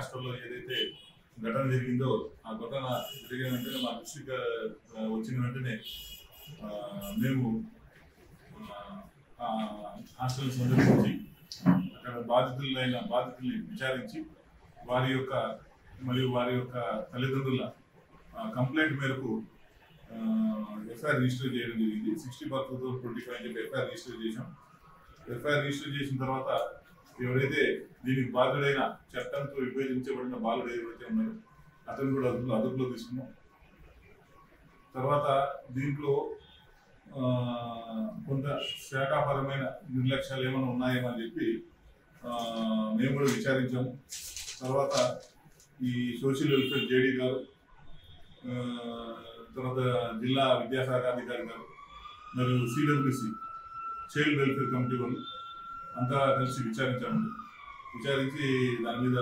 హాస్టల్లో ఏదైతే ఘటన జరిగిందో ఆ ఘటన జరిగిన వెంటనే మా దృష్టికి వచ్చిన వెంటనే మేము హాస్టల్ సందర్శించి అక్కడ బాధితుల్ని విచారించి వారి యొక్క తల్లిదండ్రుల కంప్లైంట్ మేరకు ఎఫ్ఐఆర్ రిజిస్టర్ చేయడం జరిగింది. 60/2025 అని చెప్పి ఎఫ్ఐఆర్ రిజిస్టర్ చేసాం. ఎఫ్ఐఆర్ రిజిస్టర్ చేసిన తర్వాత ఎవరైతే దీనికి బాధ్యుడైన చట్టంతో విభేదించబడిన బాలుడు ఎవరైతే ఉన్నారో అతను కూడా అదుపులో తీసుకున్నాం. తర్వాత దీంట్లో కొంత శాఖాపరమైన నిర్లక్ష్యాలు ఏమైనా ఉన్నాయేమో అని చెప్పి మేము కూడా విచారించాము. తర్వాత ఈ సోషల్ వెల్ఫేర్ జేడీ గారు, తర్వాత జిల్లా విద్యాశాఖ అధికారి గారు మరియు సిడబ్ల్యూసి చైల్డ్ వెల్ఫేర్ కమిటీ వాళ్ళు అంతా కలిసి విచారించి దాని మీద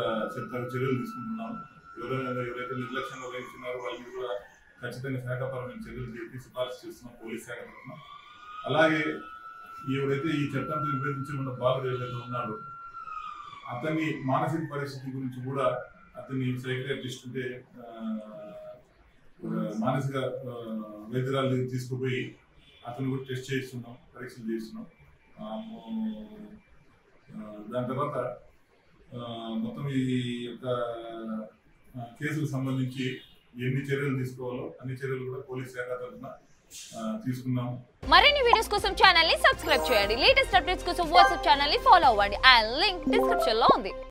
చర్యలు తీసుకుంటున్నాము. ఎవరైతే నిర్లక్ష్యంగా వహిస్తున్నారో వాళ్ళ మీద కూడా ఖచ్చితంగా శాఖాపరమైన చర్యలు చెప్పి సిఫార్సు చేస్తున్నాం పోలీస్ శాఖ తరఫున. అలాగే ఎవరైతే ఈ చట్టంతో విభేదించకుండా బాలుడు ఎవరైతే ఉన్నాడో అతని మానసిక పరిస్థితి గురించి కూడా అతని సైకియాట్రిస్ట్ అంటే మానసిక వైద్యురాలు తీసుకుపోయి అతను కూడా టెస్ట్ చేస్తున్నాం, పరీక్షలు చేస్తున్నాం. దాని తర్వాత మొత్తం ఈ యొక్క కేసుకు సంబంధించి ఎన్ని చర్యలు తీసుకోవాలో అన్ని చర్యలు కూడా పోలీస్ శాఖ తరఫున తీసుకున్నాము. మరిన్ని వీడియోస్ కోసం ఛానల్ ని సబ్స్క్రైబ్ చేయండి. లేటెస్ట్ అప్డేట్స్ కోసం వాట్సాప్ ఛానల్ ని ఫాలో అవ్వండి. ఆ లింక్ డిస్క్రిప్షన్ లో ఉంది.